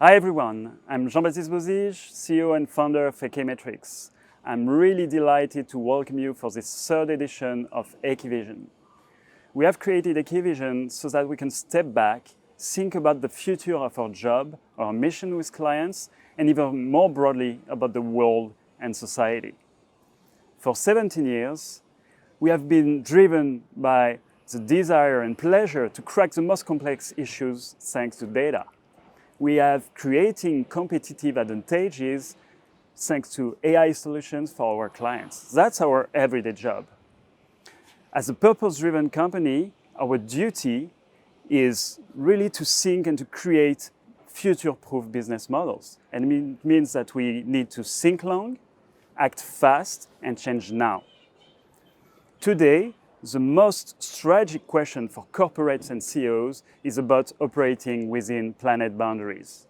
Hi everyone, I'm Jean-Baptiste Bozige, CEO and founder of Ekimetrics. I'm really delighted to welcome you for this third edition of Eki.Vision. We have created Eki.Vision so that we can step back, think about the future of our job, our mission with clients, and even more broadly about the world and society. For 17 years, we have been driven by the desire and pleasure to crack the most complex issues thanks to data. We have creating competitive advantages thanks to AI solutions for our clients. That's our everyday job. As a purpose-driven company, our duty is really to think and to create future-proof business models. And it means that we need to think long, act fast, and change now. Today, the most strategic question for corporates and CEOs is about operating within planet boundaries.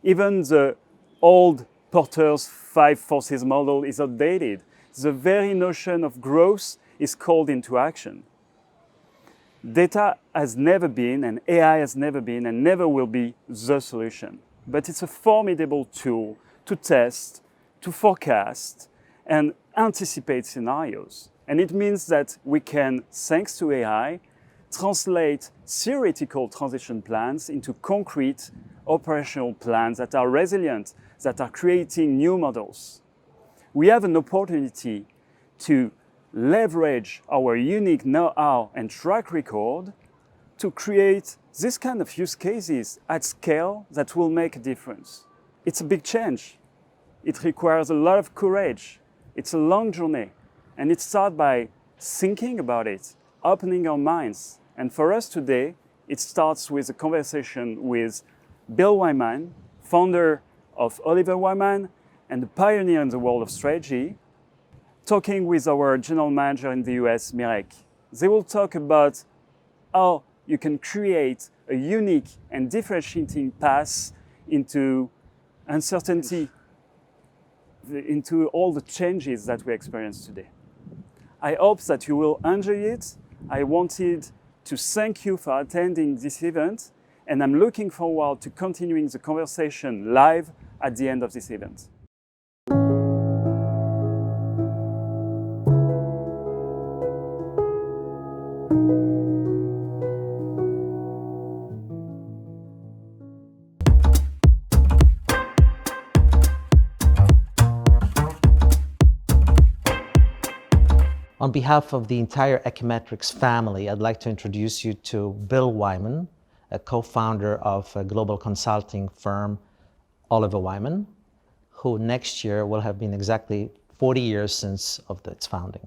Even the old Porter's 5 forces model is outdated. The very notion of growth is called into action. Data has never been, and AI has never been, and never will be the solution. But it's a formidable tool to test, to forecast, and anticipate scenarios. And it means that we can, thanks to AI, translate theoretical transition plans into concrete operational plans that are resilient, that are creating new models. We have an opportunity to leverage our unique know-how and track record to create this kind of use cases at scale that will make a difference. It's a big change. It requires a lot of courage. It's a long journey. And it starts by thinking about it, opening our minds. And for us today, it starts with a conversation with Bill Wyman, founder of Oliver Wyman and a pioneer in the world of strategy, talking with our general manager in the US, Mirek. They will talk about how you can create a unique and differentiating path into uncertainty, into all the changes that we experience today. I hope that you will enjoy it. I wanted to thank you for attending this event, and I'm looking forward to continuing the conversation live at the end of this event. On behalf of the entire Ekimetrics family, I'd like to introduce you to Bill Wyman, a co-founder of a global consulting firm, Oliver Wyman, who next year will have been exactly 40 years since of its founding.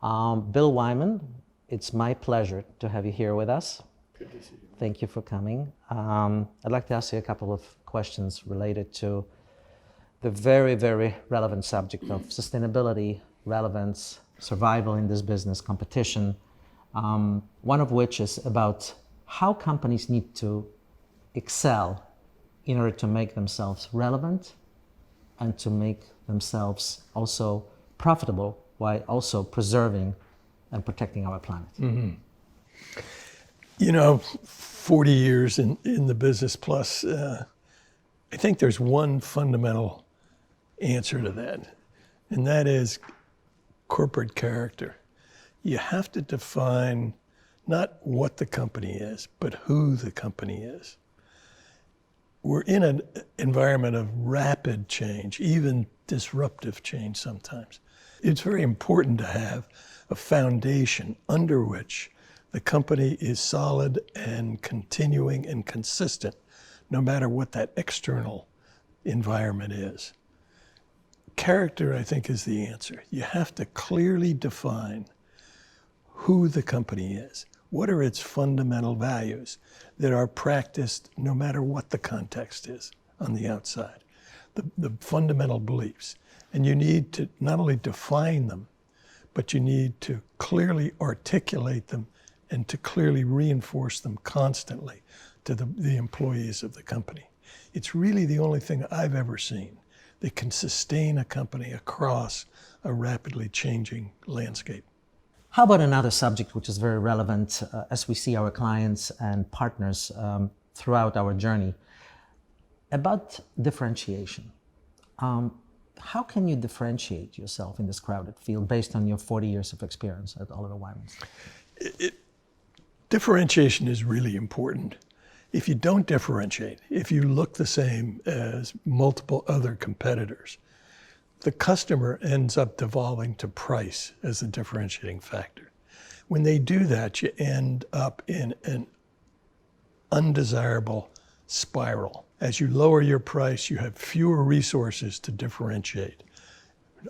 Bill Wyman, it's my pleasure to have you here with us. Good to see you. Thank you for coming. I'd like to ask you a couple of questions related to the very, very relevant subject of sustainability, relevance, survival in this business, competition, one of which is about how companies need to excel in order to make themselves relevant and to make themselves also profitable while also preserving and protecting our planet. Mm-hmm. You know, 40 years in the business plus, I think there's one fundamental answer to that, and that is corporate character. You have to define not what the company is, but who the company is. We're in an environment of rapid change, even disruptive change sometimes. It's very important to have a foundation under which the company is solid and continuing and consistent, no matter what that external environment is. Character, I think, is the answer. You have to clearly define who the company is. What are its fundamental values that are practiced no matter what the context is on the outside? The fundamental beliefs. And you need to not only define them, but you need to clearly articulate them and to clearly reinforce them constantly to the employees of the company. It's really the only thing I've ever seen that can sustain a company across a rapidly changing landscape. How about another subject which is very relevant as we see our clients and partners throughout our journey? About differentiation, how can you differentiate yourself in this crowded field based on your 40 years of experience at Oliver Wyman? Differentiation is really important. If you don't differentiate, if you look the same as multiple other competitors, the customer ends up devolving to price as a differentiating factor. When they do that, you end up in an undesirable spiral. As you lower your price, you have fewer resources to differentiate.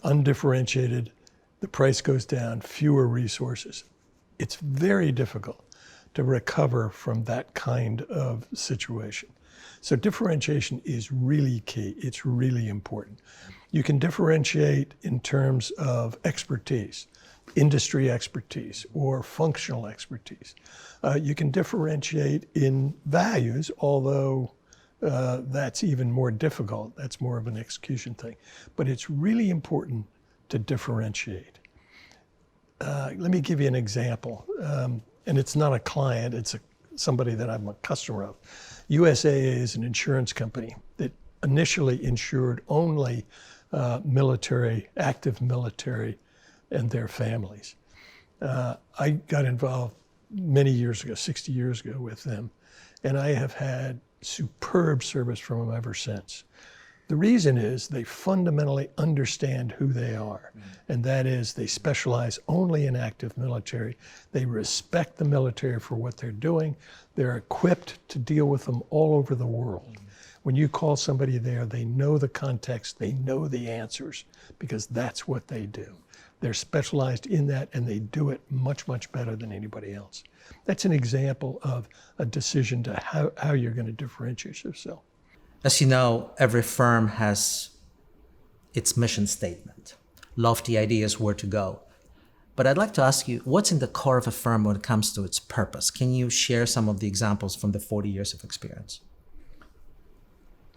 Undifferentiated, the price goes down, fewer resources. It's very difficult to recover from that kind of situation. So differentiation is really key. It's really important. You can differentiate in terms of expertise, industry expertise, or functional expertise. You can differentiate in values, although that's even more difficult. That's more of an execution thing. But it's really important to differentiate. Let me give you an example. And it's not a client, it's somebody that I'm a customer of. USAA is an insurance company that initially insured only military, active military, and their families. I got involved many years ago, 60 years ago with them, and I have had superb service from them ever since. The reason is they fundamentally understand who they are, and that is they specialize only in active military. They respect the military for what they're doing. They're equipped to deal with them all over the world. When you call somebody there, they know the context, they know the answers, because that's what they do. They're specialized in that, and they do it much, much better than anybody else. That's an example of a decision to how you're going to differentiate yourself. As you know, every firm has its mission statement, lofty ideas where to go. But I'd like to ask you, what's in the core of a firm when it comes to its purpose? Can you share some of the examples from the 40 years of experience?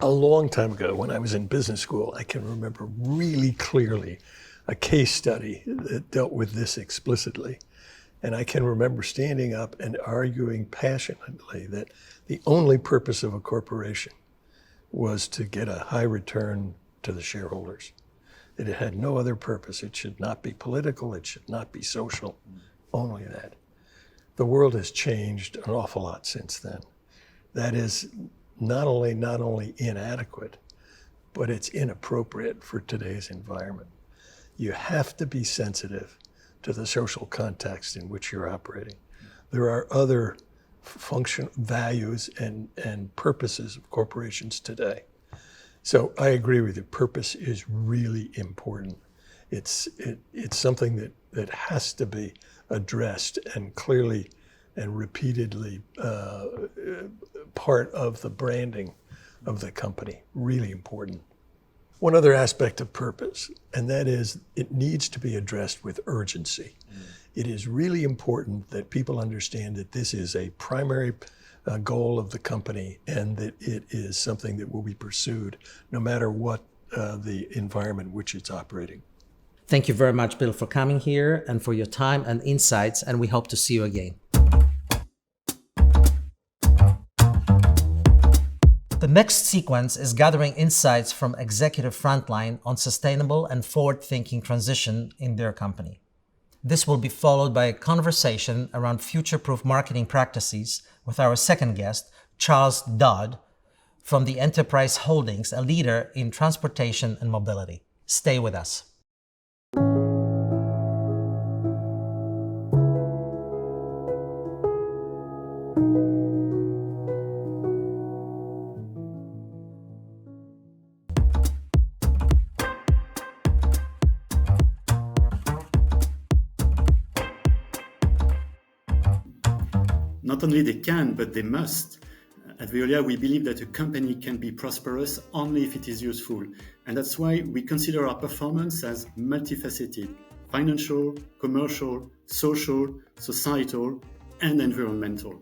A long time ago, when I was in business school, I can remember really clearly a case study that dealt with this explicitly. And I can remember standing up and arguing passionately that the only purpose of a corporation was to get a high return to the shareholders. It had no other purpose. It should not be political. It should not be social. Only that. The world has changed an awful lot since then. That is not only inadequate, but it's inappropriate for today's environment. You have to be sensitive to the social context in which you're operating. There are other function, values, and purposes of corporations today. So I agree with you. Purpose is really important. It's something that has to be addressed and clearly and repeatedly part of the branding of the company. Really important. One other aspect of purpose, and that is it needs to be addressed with urgency. It is really important that people understand that this is a primary goal of the company and that it is something that will be pursued no matter what the environment in which it's operating. Thank you very much, Bill, for coming here and for your time and insights, and we hope to see you again. The next sequence is gathering insights from executive frontline on sustainable and forward-thinking transition in their company. This will be followed by a conversation around future-proof marketing practices with our second guest, Charles Dodd, from the Enterprise Holdings, a leader in transportation and mobility. Stay with us. Not only they can, but they must. At Veolia, we believe that a company can be prosperous only if it is useful. And that's why we consider our performance as multifaceted: financial, commercial, social, societal, and environmental.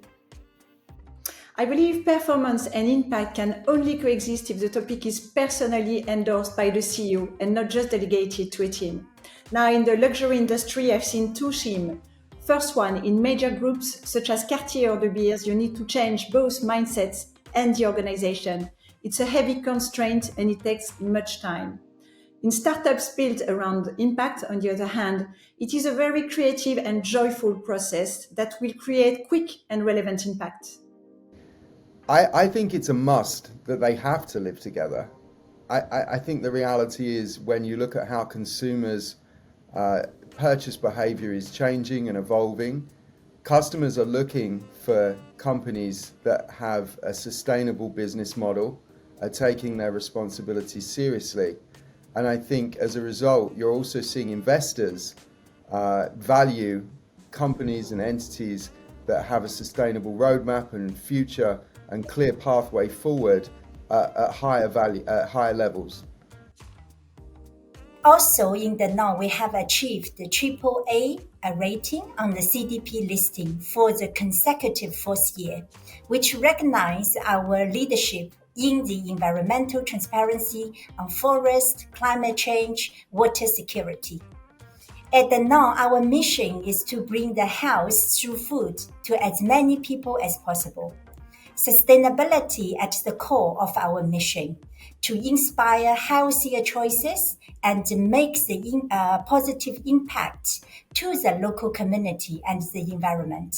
I believe performance and impact can only coexist if the topic is personally endorsed by the CEO and not just delegated to a team. Now, in the luxury industry, I've seen two themes. First one, in major groups such as Cartier or De Beers, you need to change both mindsets and the organization. It's a heavy constraint and it takes much time. In startups built around impact, on the other hand, it is a very creative and joyful process that will create quick and relevant impact. I think it's a must that they have to live together. I think the reality is when you look at how consumers' purchase behavior is changing and evolving, customers are looking for companies that have a sustainable business model, are taking their responsibilities seriously. And I think as a result, you're also seeing investors value companies and entities that have a sustainable roadmap and future and clear pathway forward at higher levels. Also, in the now, we have achieved the AAA rating on the CDP listing for the consecutive fourth year, which recognizes our leadership in the environmental transparency on forest, climate change, water security. At the now, our mission is to bring the health through food to as many people as possible. Sustainability at the core of our mission, to inspire healthier choices and make the positive impact to the local community and the environment.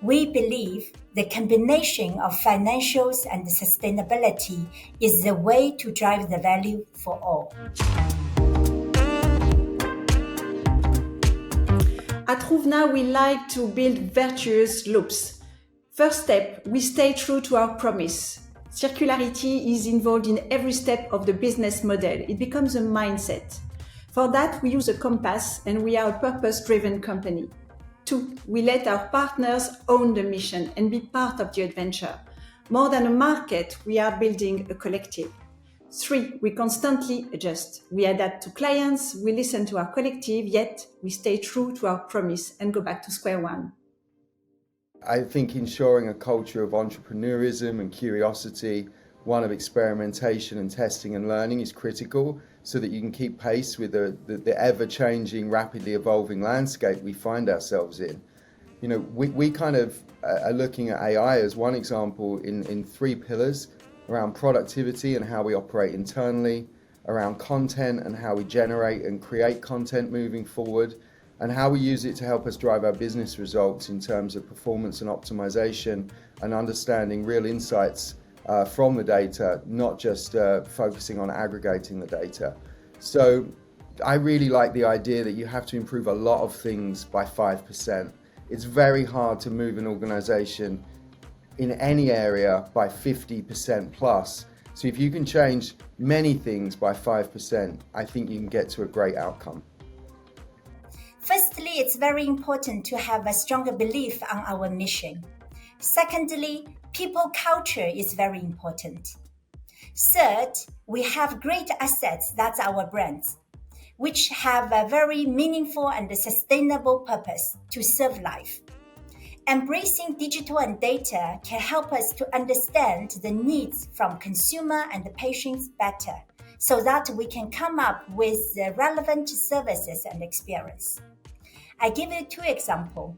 We believe the combination of financials and sustainability is the way to drive the value for all. At Rovna, we like to build virtuous loops. First step, we stay true to our promise. Circularity is involved in every step of the business model. It becomes a mindset. For that, we use a compass and we are a purpose-driven company. 2, we let our partners own the mission and be part of the adventure. More than a market, we are building a collective. 3, we constantly adjust. We adapt to clients, we listen to our collective, yet we stay true to our promise and go back to square one. I think ensuring a culture of entrepreneurism and curiosity, one of experimentation and testing and learning is critical so that you can keep pace with the ever-changing, rapidly evolving landscape we find ourselves in. You know, we kind of are looking at AI as one example in 3 pillars around productivity and how we operate internally, around content and how we generate and create content moving forward, and how we use it to help us drive our business results in terms of performance and optimization and understanding real insights from the data, not just focusing on aggregating the data. So I really like the idea that you have to improve a lot of things by 5%. It's very hard to move an organization in any area by 50% plus. So if you can change many things by 5%, I think you can get to a great outcome. Firstly, it's very important to have a stronger belief on our mission. Secondly, people culture is very important. Third, we have great assets, that's our brands, which have a very meaningful and sustainable purpose to serve life. Embracing digital and data can help us to understand the needs from consumer and the patients better, so that we can come up with the relevant services and experience. I give you 2 examples.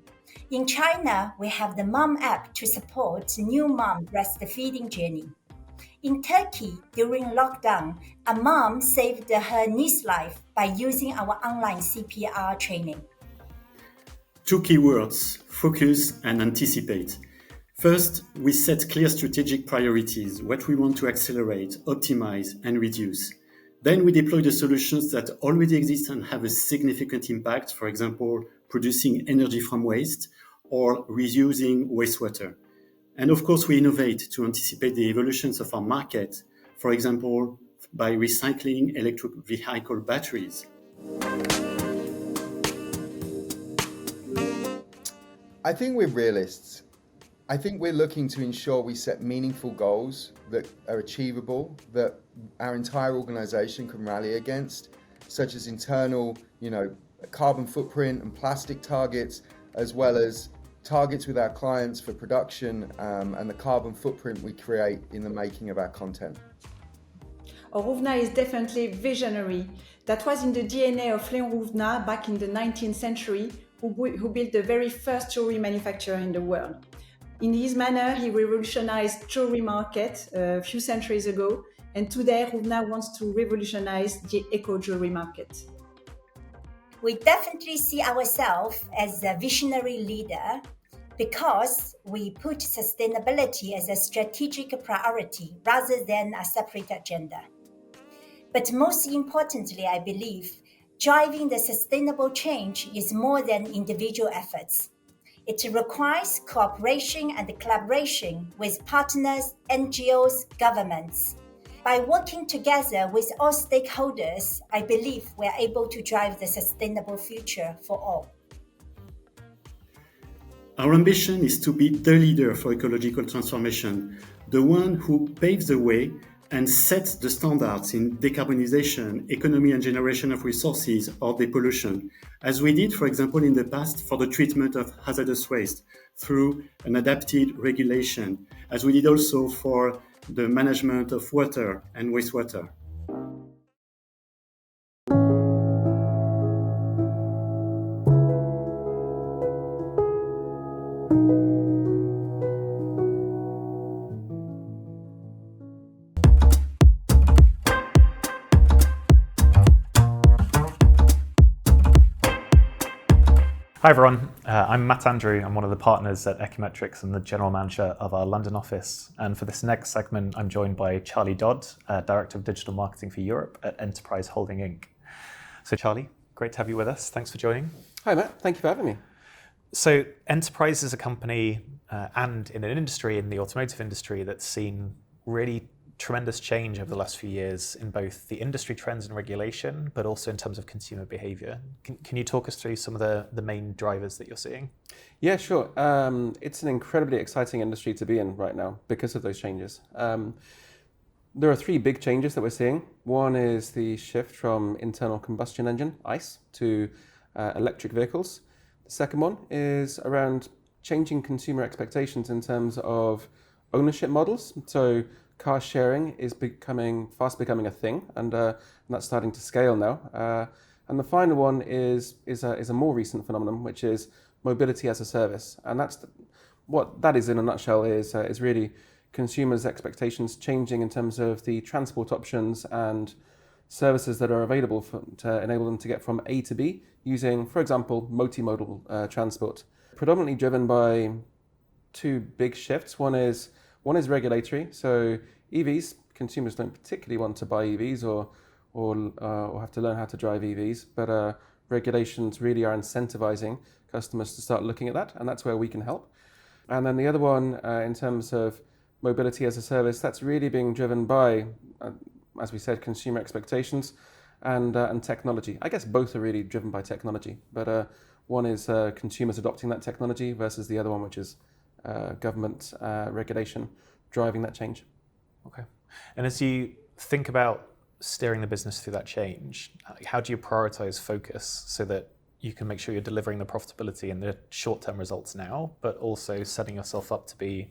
In China, we have the Mom app to support new mom breastfeeding journey. In Turkey, during lockdown, a mom saved her niece's life by using our online CPR training. 2 keywords, focus and anticipate. First, we set clear strategic priorities, what we want to accelerate, optimize, and reduce. Then we deploy the solutions that already exist and have a significant impact, for example, producing energy from waste or reusing wastewater. And of course, we innovate to anticipate the evolutions of our market, for example, by recycling electric vehicle batteries. I think we're realists. I think we're looking to ensure we set meaningful goals that are achievable, that our entire organization can rally against, such as internal, carbon footprint and plastic targets, as well as targets with our clients for production and the carbon footprint we create in the making of our content. Rovna is definitely visionary. That was in the DNA of Léon Rovna back in the 19th century, who built the very first jewelry manufacturer in the world. In his manner, he revolutionized jewelry market a few centuries ago, and today he now wants to revolutionize the eco-jewelry market. We definitely see ourselves as a visionary leader because we put sustainability as a strategic priority rather than a separate agenda. But most importantly, I believe driving the sustainable change is more than individual efforts. It requires cooperation and collaboration with partners, NGOs, governments. By working together with all stakeholders, I believe we are able to drive the sustainable future for all. Our ambition is to be the leader for ecological transformation, the one who paves the way and sets the standards in decarbonization, economy and generation of resources, or depollution, as we did, for example, in the past for the treatment of hazardous waste through an adapted regulation, as we did also for the management of water and wastewater. Hi everyone, I'm Matt Andrew. I'm one of the partners at Ekimetrics and the general manager of our London office. And for this next segment, I'm joined by Charlie Dodd, Director of Digital Marketing for Europe at Enterprise Holding Inc. So Charlie, great to have you with us. Thanks for joining. Hi Matt, thank you for having me. So Enterprise is a company and in an industry, in the automotive industry, that's seen really tremendous change over the last few years in both the industry trends and regulation, but also in terms of consumer behavior. Can you talk us through some of the main drivers that you're seeing? Yeah, sure. It's an incredibly exciting industry to be in right now because of those changes. There are three big changes that we're seeing. One is the shift from internal combustion engine, ICE, to electric vehicles. The second one is around changing consumer expectations in terms of ownership models. So car sharing is fast becoming a thing, and that's starting to scale now. And the final one is a more recent phenomenon, which is mobility as a service, and what that is in a nutshell is really consumers' expectations changing in terms of the transport options and services that are available to enable them to get from A to B using, for example, multimodal transport. Predominantly driven by two big shifts. One is regulatory. So EVs, consumers don't particularly want to buy EVs or have to learn how to drive EVs, but regulations really are incentivizing customers to start looking at that, and that's where we can help. And then the other one, in terms of mobility as a service, that's really being driven by, as we said, consumer expectations and technology. I guess both are really driven by technology, but one is consumers adopting that technology versus the other one, which is government regulation driving that change. Okay. And as you think about steering the business through that change, how do you prioritize focus so that you can make sure you're delivering the profitability and the short-term results now, but also setting yourself up to be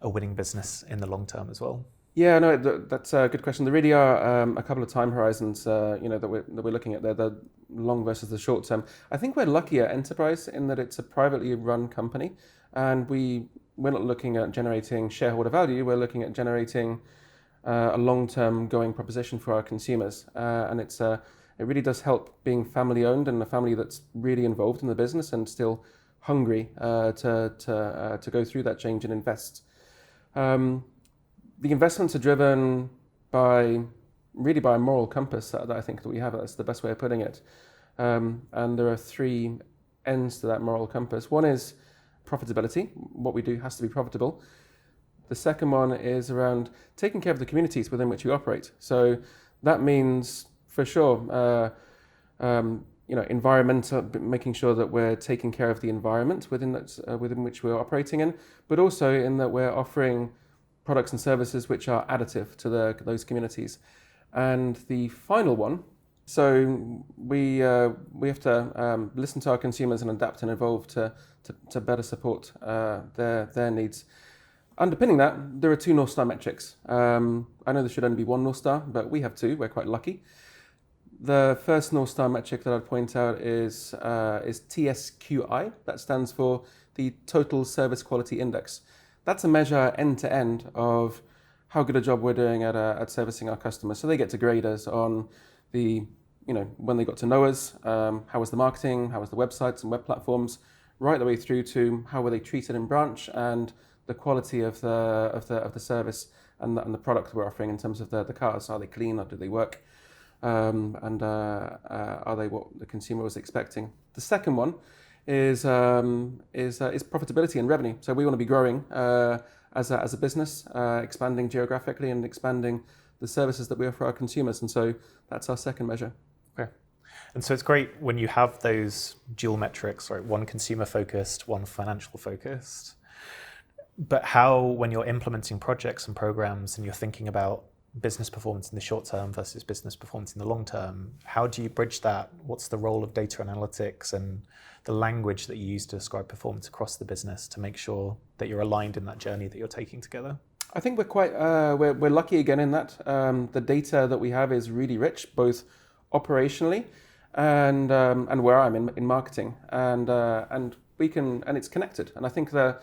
a winning business in the long term as well? Yeah, no, that's a good question. There really are a couple of time horizons, that we're looking at there, the long versus the short term. I think we're lucky at Enterprise in that it's a privately run company, and we're not looking at generating shareholder value. We're looking at generating a long-term going proposition for our consumers, and it really does help being family-owned and a family that's really involved in the business and still hungry to go through that change and invest. The investments are driven by a moral compass that I think that we have. That's the best way of putting it. And there are three ends to that moral compass. One is profitability. What we do has to be profitable. The second one is around taking care of the communities within which we operate. So that means, for sure, environmental, making sure that we're taking care of the environment within which we're operating in, but also in that we're offering products and services which are additive to those communities. And the final one, so we have to listen to our consumers and adapt and evolve to better support their needs. Underpinning that, there are two North Star metrics. I know there should only be one North Star, but we have two. We're quite lucky. The first North Star metric that I'd point out is TSQI. That stands for the the Total Service Quality Index. That's a measure end to end of how good a job we're doing at servicing our customers. So they get to grade us on the, when they got to know us, how was the marketing, how was the websites and web platforms, right the way through to how were they treated in branch and the quality of the service and the product we're offering in terms of the cars. Are they clean or do they work? And are they what the consumer was expecting? The second one is profitability and revenue. So we want to be growing as a business, expanding geographically and expanding the services that we offer our consumers. And so that's our second measure. Okay. And so it's great when you have those dual metrics, right? One consumer focused, one financial focused. But how, when you're implementing projects and programs and you're thinking about business performance in the short term versus business performance in the long term, how do you bridge that? What's the role of data analytics and the language that you use to describe performance across the business to make sure that you're aligned in that journey that you're taking together? I think we're quite we're lucky again in that the data that we have is really rich, both operationally and where I'm in marketing, and we can, and it's connected. And I think that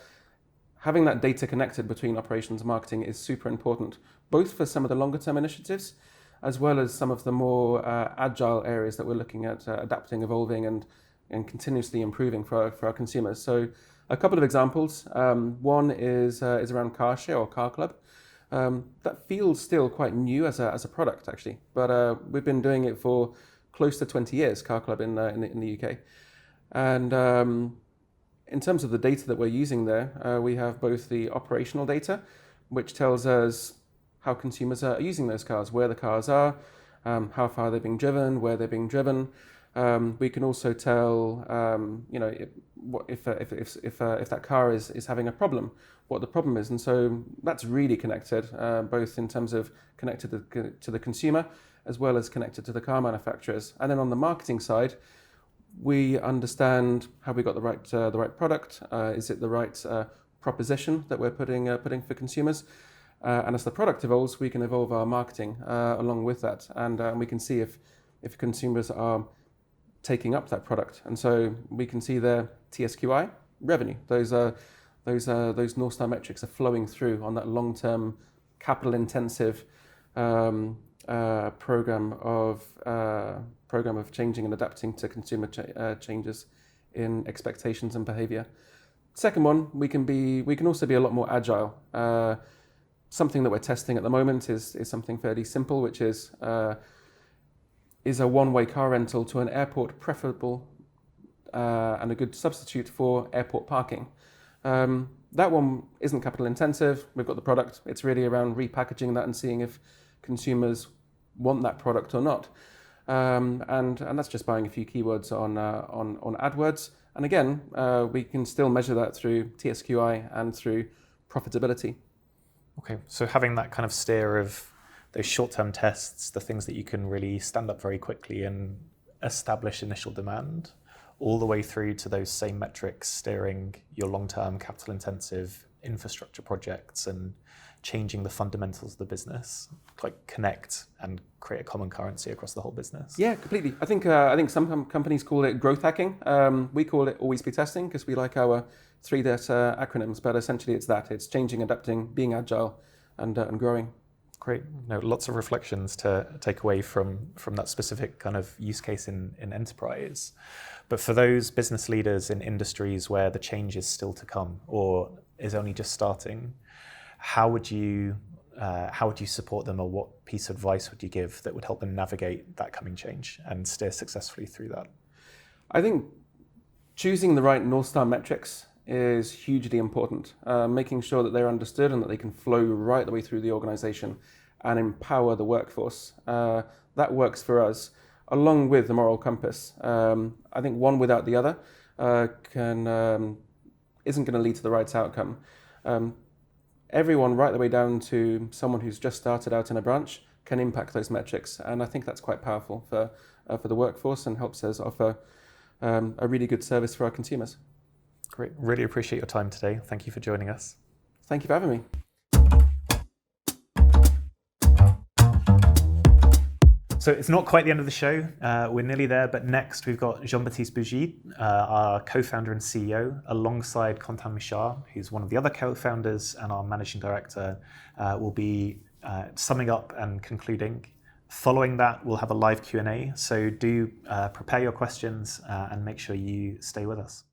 having that data connected between operations and marketing is super important, both for some of the longer term initiatives, as well as some of the more agile areas that we're looking at adapting, evolving, and continuously improving for our consumers. So a couple of examples. One is around car share or car club. That feels still quite new as a product actually, but we've been doing it for close to 20 years, car club in the UK. And in terms of the data that we're using there, we have both the operational data, which tells us how consumers are using those cars, where the cars are, how far they're being driven, where they're being driven. We can also tell, if that car is having a problem, what the problem is, and so that's really connected, both in terms of connected to the consumer as well as connected to the car manufacturers. And then on the marketing side, we understand have we got the right product? Is it the right proposition that we're putting for consumers? And as the product evolves, we can evolve our marketing along with that, and we can see if consumers are taking up that product. And so we can see their TSQI revenue. Those North Star metrics are flowing through on that long-term, capital-intensive program of changing and adapting to consumer changes in expectations and behavior. Second one, we can also be a lot more agile. Something that we're testing at the moment is something fairly simple, which is a one-way car rental to an airport preferable and a good substitute for airport parking. That one isn't capital intensive. We've got the product. It's really around repackaging that and seeing if consumers want that product or not. And that's just buying a few keywords on AdWords. And again, we can still measure that through TSQI and through profitability. Okay, so having that kind of steer of those short-term tests, the things that you can really stand up very quickly and establish initial demand, all the way through to those same metrics steering your long-term capital-intensive infrastructure projects and changing the fundamentals of the business, like connect and create a common currency across the whole business. Yeah, completely. I think some companies call it growth hacking. We call it always be testing because we like our 3-letter acronyms, but essentially it's that. It's changing, adapting, being agile, and growing. Great. No, lots of reflections to take away from that specific kind of use case in enterprise. But for those business leaders in industries where the change is still to come or is only just starting, how would you support them, or what piece of advice would you give that would help them navigate that coming change and steer successfully through that? I think choosing the right North Star metrics is hugely important. Making sure that they're understood and that they can flow right the way through the organization and empower the workforce. That works for us, along with the moral compass. I think one without the other isn't going to lead to the right outcome. Everyone, right the way down to someone who's just started out in a branch, can impact those metrics, and I think that's quite powerful for the workforce and helps us offer a really good service for our consumers. Great. Really appreciate your time today. Thank you for joining us. Thank you for having me. So it's not quite the end of the show. We're nearly there, but next we've got Jean-Baptiste Bougie, our co-founder and CEO, alongside Quentin Michard, who's one of the other co-founders and our managing director, will be summing up and concluding. Following that, we'll have a live Q&A, so do prepare your questions and make sure you stay with us.